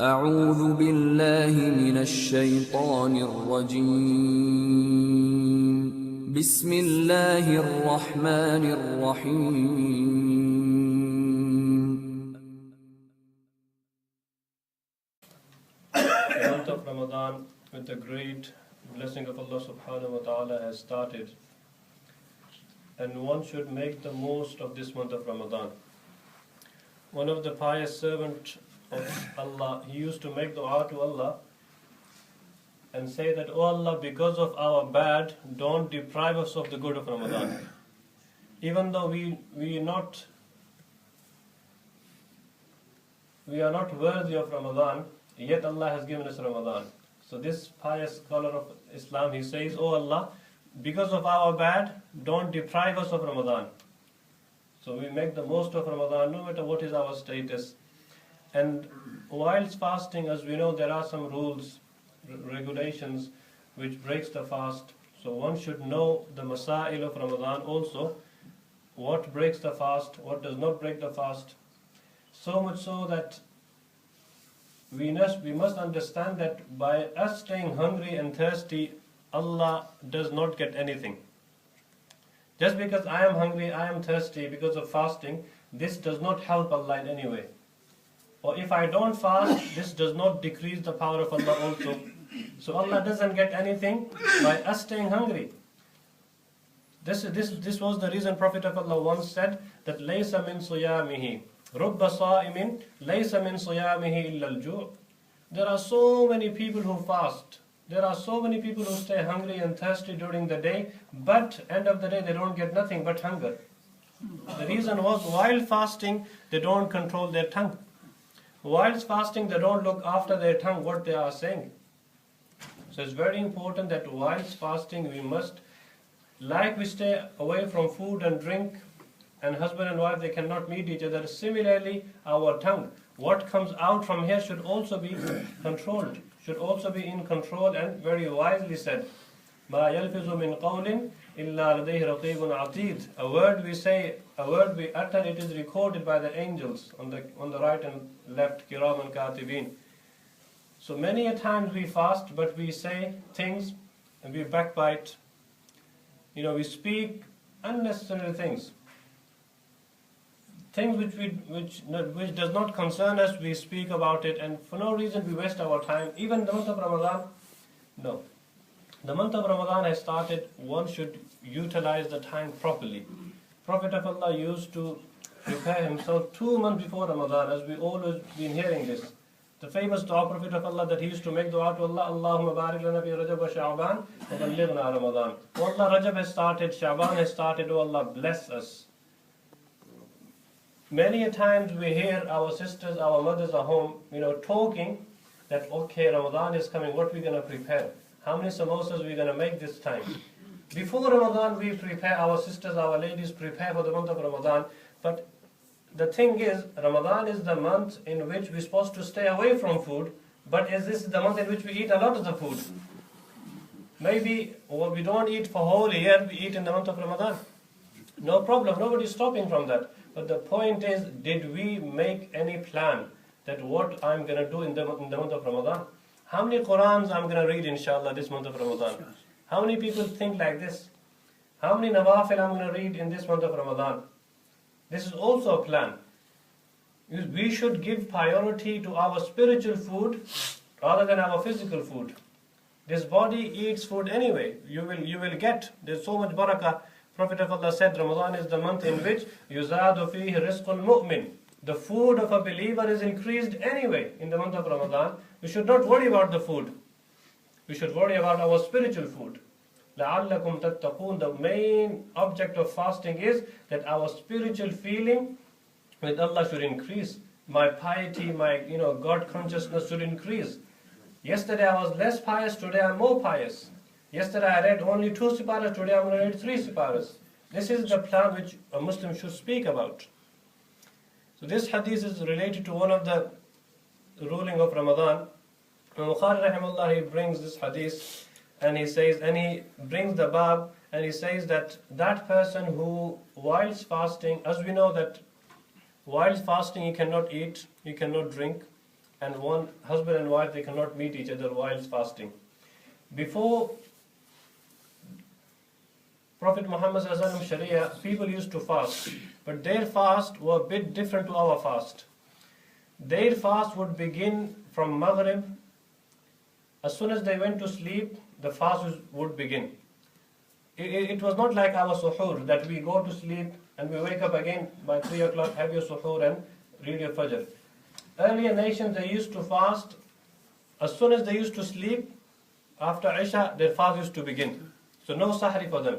أعوذ بالله من الشيطان الرجيم بسم الله الرحمن الرحيم. The month of Ramadan, with the great blessing of Allah subhanahu wa ta'ala, has started, and one should make the most of this month of Ramadan. One of the pious servants of Allah, he used to make dua to Allah and say that, "Oh Allah, because of our bad, don't deprive us of the good of Ramadan." Even though we are not worthy of Ramadan, yet Allah has given us Ramadan. So this pious scholar of Islam, he says, "Oh Allah, because of our bad, don't deprive us of Ramadan." So we make the most of Ramadan, no matter what is our status. And whilst fasting, as we know, there are some rules, regulations, which breaks the fast. So one should know the masail of Ramadan also, what breaks the fast, what does not break the fast. So much so that we must understand that by us staying hungry and thirsty, Allah does not get anything. Just because I am hungry, I am thirsty because of fasting, this does not help Allah in any way. Or if I don't fast, this does not decrease the power of Allah also. So Allah doesn't get anything by us staying hungry. This was the reason Prophet of Allah once said that laysa min siyamihi rubba sa'imin laysa min siyamihi illa al-ju'. There are so many people who fast. There are so many people who stay hungry and thirsty during the day, but end of the day they don't get nothing but hunger. The reason was, while fasting, they don't control their tongue. Whilst fasting, they don't look after their tongue, what they are saying. So it's very important that whilst fasting, we must, like we stay away from food and drink, and husband and wife, they cannot meet each other. Similarly, our tongue, what comes out from here should also be controlled, should also be in control, and very wisely said. مَا يَلْفِظُ مِنْ قَوْلٍ إِلَّا لَدَيْهِ رَقِيبٌ عَتِيدٌ. A word we say, a word we utter, it is recorded by the angels on the right and left, kiram and katibin. So many a times we fast, but we say things and we backbite. We speak unnecessary things. Things which does not concern us, we speak about it, and for no reason we waste our time. Even the month of Ramadan, no. The month of Ramadan has started, one should utilize the time properly. Prophet of Allah used to prepare himself 2 months before Ramadan, as we always been hearing this. The famous dua Prophet of Allah that he used to make dua to Allah, Allahumma barik lana fi Rajab wa Sha'ban wa ballighna Ramadan. Oh Allah, Rajab has started, Sha'ban has started, oh Allah, bless us. Many a times we hear our sisters, our mothers at home, talking that, okay, Ramadan is coming, what are we going to prepare? How many samosas are we going to make this time? Before Ramadan, we prepare, our sisters, our ladies prepare for the month of Ramadan. But the thing is, Ramadan is the month in which we're supposed to stay away from food, but is this the month in which we eat a lot of the food? Maybe we don't eat for whole year, we eat in the month of Ramadan. No problem, nobody's stopping from that. But the point is, did we make any plan that what I'm going to do in the month of Ramadan? How many Qurans I'm going to read, inshallah, this month of Ramadan? How many people think like this? How many nawafil I'm going to read in this month of Ramadan? This is also a plan. We should give priority to our spiritual food rather than our physical food. This body eats food anyway. You will get. There's so much barakah. Prophet of Allah said Ramadan is the month in which yuzadu fihi rizqul mu'min. The food of a believer is increased anyway in the month of Ramadan. We should not worry about the food. We should worry about our spiritual food. لَعَلَّكُمْ تَتَّقُونَ. The main object of fasting is that our spiritual feeling with Allah should increase. My piety, my God consciousness should increase. Yesterday I was less pious, today I'm more pious. Yesterday I read only 2 siparas, today I'm going to read 3 siparas. This is the plan which a Muslim should speak about. So this hadith is related to one of the ruling of Ramadan. Bukhari rahimahullah, he brings this hadith and he brings the bab and he says that person who whilst fasting, as we know that whilst fasting he cannot eat, he cannot drink, and one husband and wife, they cannot meet each other while fasting. Before Prophet Muhammad Sharia, people used to fast, but their fast were a bit different to our fast. Their fast would begin from Maghrib. As soon as they went to sleep, the fast would begin. It was not like our suhoor, that we go to sleep and we wake up again by 3 o'clock, have your suhoor and read your fajr. Earlier nations, they used to fast. As soon as they used to sleep, after Isha, their fast used to begin. So no sahri for them.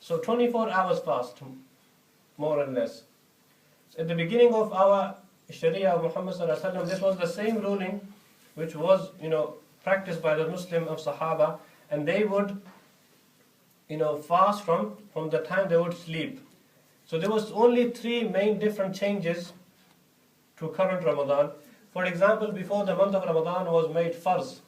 So 24 hours fast, more or less. At the beginning of our Sharia of Muhammad sallallahu alaihi wasallam, this was the same ruling which was, practiced by the Muslim of Sahaba, and they would, fast from the time they would sleep. So there was only 3 main different changes to current Ramadan. For example, before the month of Ramadan was made farz.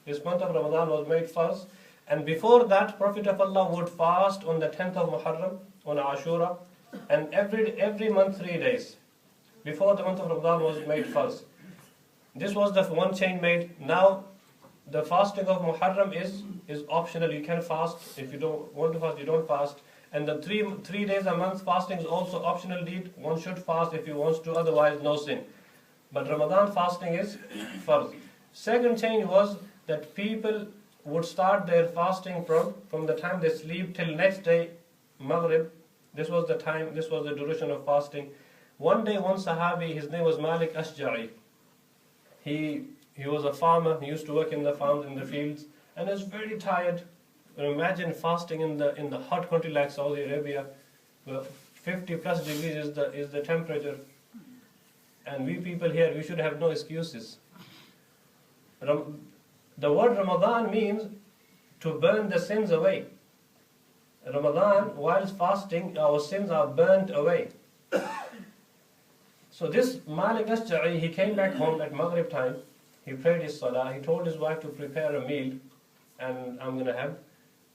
This month of Ramadan was made farz. And before that, Prophet of Allah would fast on the 10th of Muharram, on Ashura, and every month 3 days. Before the month of Ramadan was made farz. This was the one change made. Now, the fasting of Muharram is optional. You can fast. If you don't want to fast, you don't fast. And the three days a month fasting is also optional deed. One should fast if he wants to, otherwise no sin. But Ramadan fasting is farz. Second change was that people would start their fasting from the time they sleep till next day, Maghrib. This was the time, this was the duration of fasting. One day, one Sahabi, his name was Malik Ashja'i. He was a farmer. He used to work in the farms, in the fields, and was very tired. Imagine fasting in the hot country like Saudi Arabia, where 50 plus degrees is the temperature, and we people here, we should have no excuses. The word Ramadan means to burn the sins away. Ramadan, while fasting, our sins are burnt away. So this Malik Ashja'i, he came back home at Maghrib time. He prayed his salah. He told his wife to prepare a meal, and I'm going to have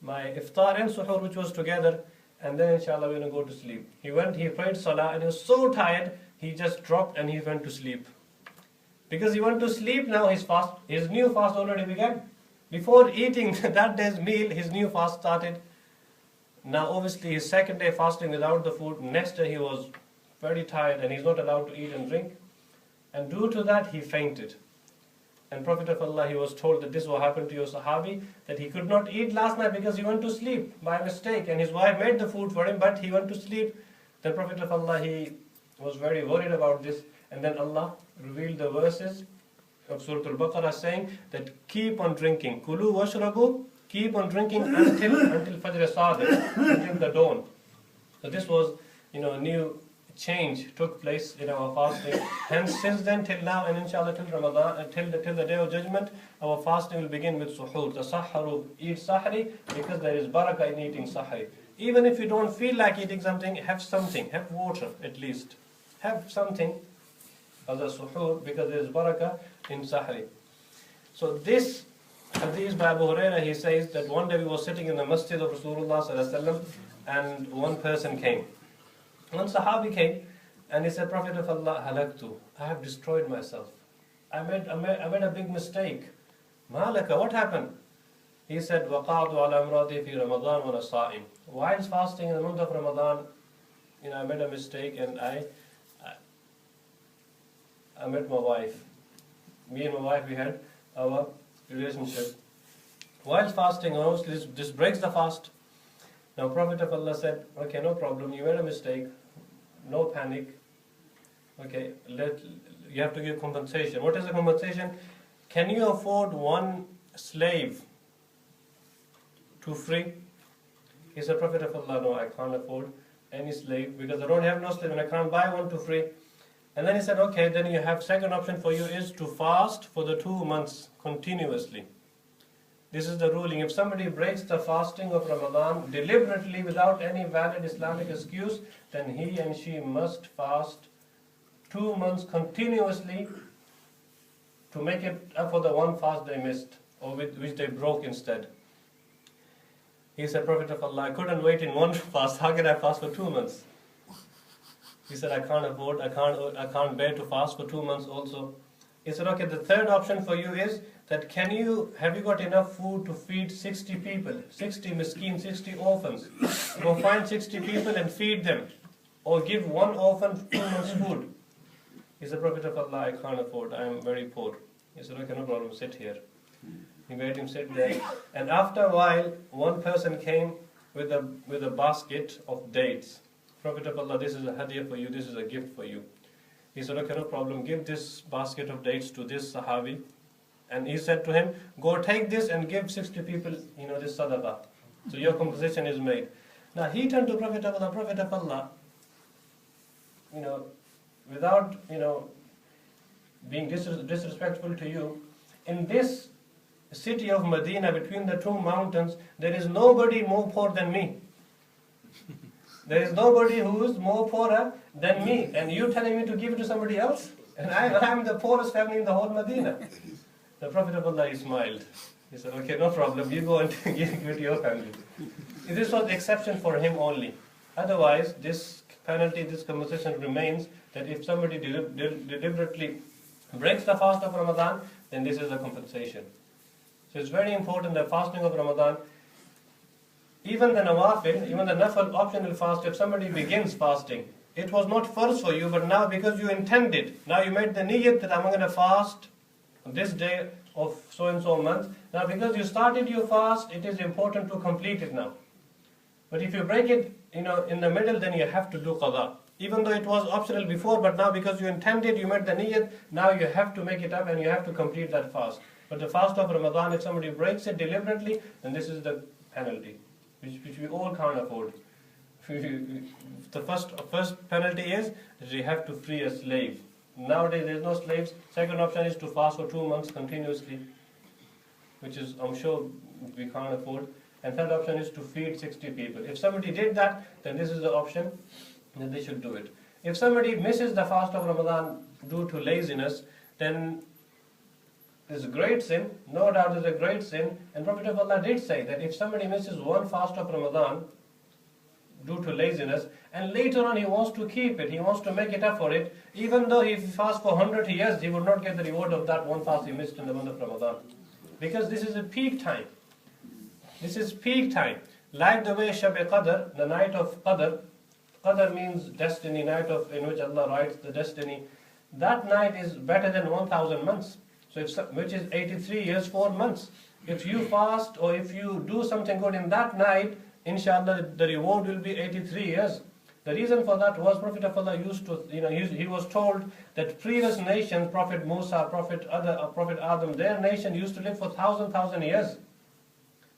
my iftar and suhoor, which was together, and then inshallah we're going to go to sleep. He went, he prayed salah, and he was so tired, he just dropped and he went to sleep. Because he went to sleep, now his new fast already began. Before eating that day's meal, his new fast started. Now obviously his second day fasting without the food, next day he was very tired and he's not allowed to eat and drink. And due to that, he fainted. And Prophet of Allah, he was told that this will happen to your Sahabi, that he could not eat last night because he went to sleep by mistake, and his wife made the food for him, but he went to sleep. Then Prophet of Allah, he was very worried about this, and then Allah revealed the verses of Surah Al-Baqarah saying that keep on drinking, kulu washrabu, keep on drinking until Fajr Sadiq, until the dawn. So this was, a new change took place in our fasting. Hence, since then till now, and inshallah till Ramadan, till the day of judgment, our fasting will begin with suhoor. The sahharu, eat sahri, because there is barakah in eating sahri. Even if you don't feel like eating something, have water at least. Have something as a suhoor, because there is barakah in sahri. So this hadith by Abu Hurairah, he says that one day we were sitting in the masjid of Rasulullah sallallahu alaihi wasallam, and one person came. One Sahabi came and he said, Prophet of Allah, halaktu, I have destroyed myself. I made a big mistake. Malaka, what happened? He said, waqa'tu ala imrati fi Ramadan wa nasa'im. While fasting in the month of Ramadan, I made a mistake, and I met my wife. Me and my wife, we had our relationship. While fasting, obviously this breaks the fast. Now Prophet of Allah said, okay, no problem, you made a mistake, no panic. Okay, you have to give compensation. What is the compensation? Can you afford one slave to free? He said, Prophet of Allah, no, I can't afford any slave because I don't have no slave and I can't buy one to free. And then he said, okay, then you have second option for you is to fast for the 2 months continuously. This is the ruling. If somebody breaks the fasting of Ramadan deliberately without any valid Islamic excuse, then he and she must fast 2 months continuously to make it up for the one fast they missed, or which they broke instead. He said, Prophet of Allah, I couldn't wait in one fast. How can I fast for 2 months? He said, I can't afford, I can't bear to fast for 2 months also. He said, okay, the third option for you is that have you got enough food to feed 60 people, 60 miskeen, 60 orphans? Go find 60 people and feed them. Or give one orphan 2 months food. He said, Prophet of Allah, I can't afford, I am very poor. He said, okay, no problem, sit here. He made him sit there. And after a while, one person came with a basket of dates. Prophet of Allah, this is a hadiyah for you, this is a gift for you. He said, okay, no problem, give this basket of dates to this Sahabi. And he said to him, go take this and give 60 people, this sadaqah. So your composition is made. Now he turned to Prophet of Allah, without, being disrespectful to you, in this city of Medina, between the two mountains, there is nobody more poor than me. There is nobody who is more poorer than me. And you telling me to give it to somebody else? And I am the poorest family in the whole Medina. The Prophet of Allah, he smiled. He said, okay, no problem, you go and give it to your family. This was the exception for him only. Otherwise, this penalty, this conversation remains that if somebody deliberately breaks the fast of Ramadan, then this is a compensation. So it's very important that fasting of Ramadan, even the nawafil, even the nafil optional fast, if somebody begins fasting, it was not first for you, but now because you intended, now you made the niyyat that I'm going to fast this day of so and so month. Now because you started your fast, it is important to complete it now. But if you break it, in the middle, then you have to do qada. Even though it was optional before, but now because you intended, you made the niyyat, now you have to make it up and you have to complete that fast. But the fast of Ramadan, if somebody breaks it deliberately, then this is the penalty, which we all can't afford. The first penalty is that you have to free a slave. Nowadays there is no slaves. Second option is to fast for 2 months continuously, which is, I'm sure, we can't afford. And third option is to feed 60 people. If somebody did that, then this is the option, then they should do it. If somebody misses the fast of Ramadan due to laziness, then there's a great sin. No doubt there's a great sin. And Prophet of Allah did say that if somebody misses one fast of Ramadan due to laziness, and later on he wants to keep it, he wants to make it up for it, even though he fasts for 100 years, he would not get the reward of that one fast he missed in the month of Ramadan. Because this is a peak time. This is peak time. Like the way Shab-e-Qadr, the night of Qadr, Qadr means destiny, night in which Allah writes the destiny. That night is better than 1,000 months. So which is 83 years, 4 months. If you fast or if you do something good in that night, inshallah, the reward will be 83 years. The reason for that was Prophet of Allah used to, he was told that previous nations, Prophet Musa, Prophet Adam, their nation used to live for 1,000 years.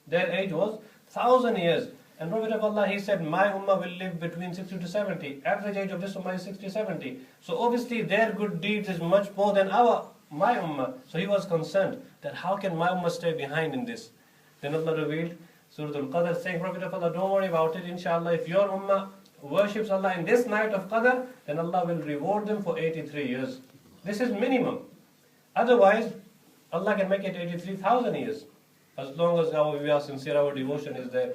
Their age was 1,000 years. And Prophet of Allah, he said, my ummah will live between 60 to 70. Average age of this ummah is 60, 70. So obviously their good deeds is much more than my ummah. So he was concerned that how can my ummah stay behind in this? Then Allah revealed Surah Al-Qadr saying, Prophet of Allah, don't worry about it. Inshallah, if your ummah worships Allah in this night of Qadr, then Allah will reward them for 83 years. This is minimum. Otherwise, Allah can make it 83,000 years. As long as we are sincere, our devotion is there.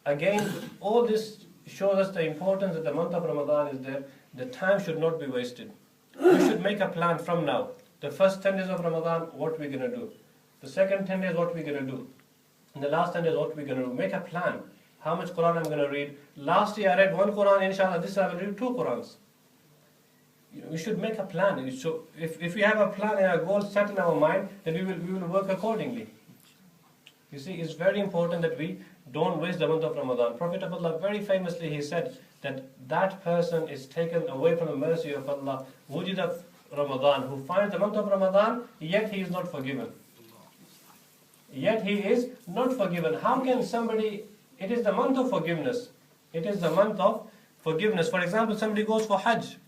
Again, all this shows us the importance that the month of Ramadan is there. The time should not be wasted. We should make a plan from now. The first 10 days of Ramadan, what we're going to do. The second 10 days, what we're going to do. And the last 10 days, what we're going to do. Make a plan. How much Quran I'm going to read. Last year I read 1 Quran, inshallah, this year I will read 2 Qurans. We should make a plan. So if we have a plan and a goal set in our mind, then we will work accordingly. You see, it's very important that we don't waste the month of Ramadan. Prophet of Allah, very famously, he said that person is taken away from the mercy of Allah. Wujida Ramadan, who finds the month of Ramadan, yet he is not forgiven. Yet he is not forgiven. How can somebody, it is the month of forgiveness. It is the month of forgiveness. For example, somebody goes for Hajj.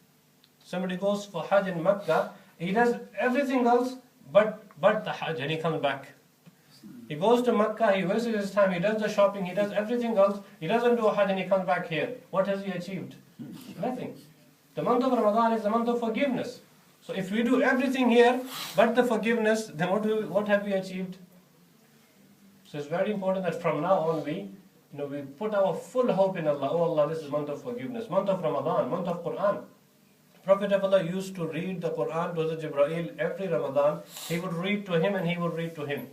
Somebody goes for Hajj in Makkah. He does everything else but the Hajj, and he comes back. He goes to Makkah, he wastes his time, he does the shopping, he does everything else. He doesn't do a Hajj and he comes back here. What has he achieved? Nothing. The month of Ramadan is the month of forgiveness. So if we do everything here but the forgiveness, then what have we achieved? So it's very important that from now on we put our full hope in Allah. Oh Allah, this is month of forgiveness, month of Ramadan, month of Quran. Prophet of Allah used to read the Quran to the Jibreel every Ramadan. He would read to him and he would read to him.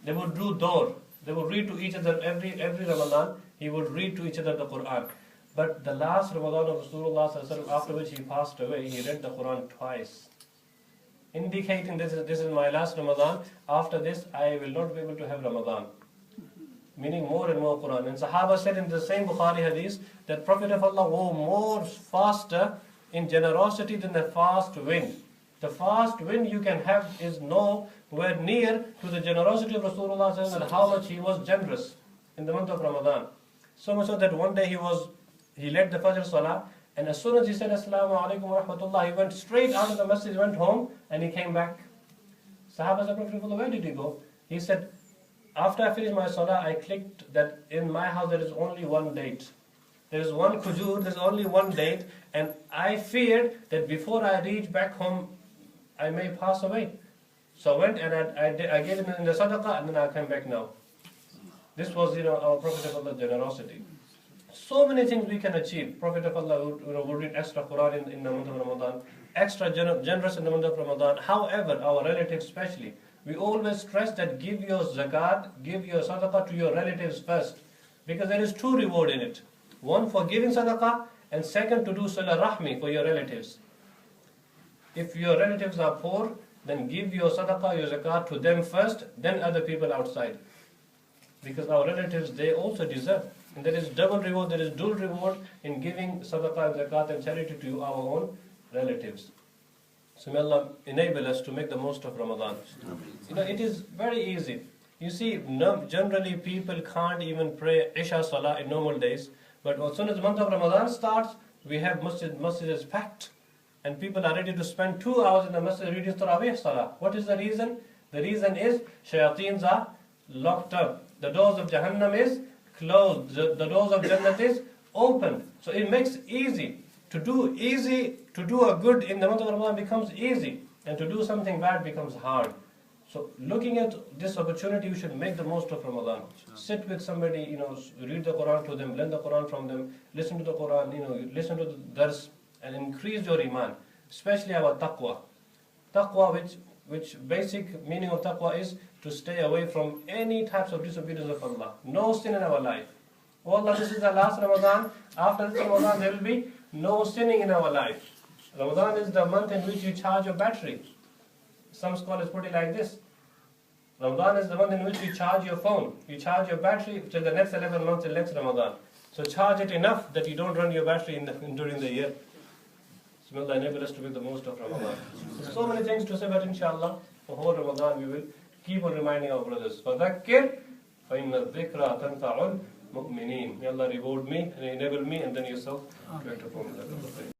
They would do door. They would read to each other every Ramadan. He would read to each other the Quran. But the last Ramadan of Rasulullah, after which he passed away, he read the Quran twice, indicating this is my last Ramadan. After this, I will not be able to have Ramadan. Meaning more and more Quran. And Sahaba said in the same Bukhari hadith that Prophet of Allah was more faster in generosity than the fast wind. The fast wind you can have is nowhere near to the generosity of Rasulullah and how much he was generous in the month of Ramadan. So much so that one day he led the Fajr Salah, and as soon as he said Assalamu alaikum wa rahmatullah, he went straight out of the masjid, went home, and he came back. Sahaba said, Prophet of Allah, where did he go? He said, after I finished my Salah, I clicked that in my house there is only one date. There is one khujur, there is only one date, and I feared that before I reach back home, I may pass away. So I went and I gave him in the sadaqah, and then I came back now. This was, our Prophet of Allah generosity. So many things we can achieve. Prophet of Allah would read extra Quran in the month of Ramadan, extra generous in the month of Ramadan. However, our relatives especially, we always stress that give your zakat, give your sadaqah to your relatives first, because there is two reward in it. One for giving sadaqah, and second to do salah rahmi for your relatives. If your relatives are poor, then give your sadaqah, your zakat to them first, then other people outside. Because our relatives, they also deserve. And there is double reward, there is dual reward in giving sadaqah, zakat and charity to our own relatives. So may Allah enable us to make the most of Ramadan. It is very easy. You see, generally people can't even pray Isha Salah in normal days. But as soon as the month of Ramadan starts, we have masjid is packed. And people are ready to spend 2 hours in the masjid reading Tarawih Salah. What is the reason? The reason is shayateens are locked up. The doors of Jahannam is closed. The doors of Jannat is open. So it makes easy. To do a good in the month of Ramadan becomes easy. And to do something bad becomes hard. So looking at this opportunity, you should make the most of Ramadan. Sit with somebody, read the Quran to them, learn the Quran from them, listen to the Quran, listen to the dars, and increase your iman. Especially our taqwa. Taqwa, which basic meaning of taqwa is to stay away from any types of disobedience of Allah. No sin in our life. Oh Allah, this is the last Ramadan. After this Ramadan, there will be no sinning in our life. Ramadan is the month in which you charge your battery. Some scholars put it like this. Ramadan is the month in which you charge your phone. You charge your battery till the next 11 months till next Ramadan. So charge it enough that you don't run your battery during the year. So may Allah enable us to make the most of Ramadan. So many things to say, but inshallah, for whole Ramadan we will keep on reminding our brothers. فَذَكِّرْ فَإِنَّ الذِّكْرَ تَنْفَعُ الْمُؤْمِنِينَ. May Allah reward me and enable me and then yourself to act upon that.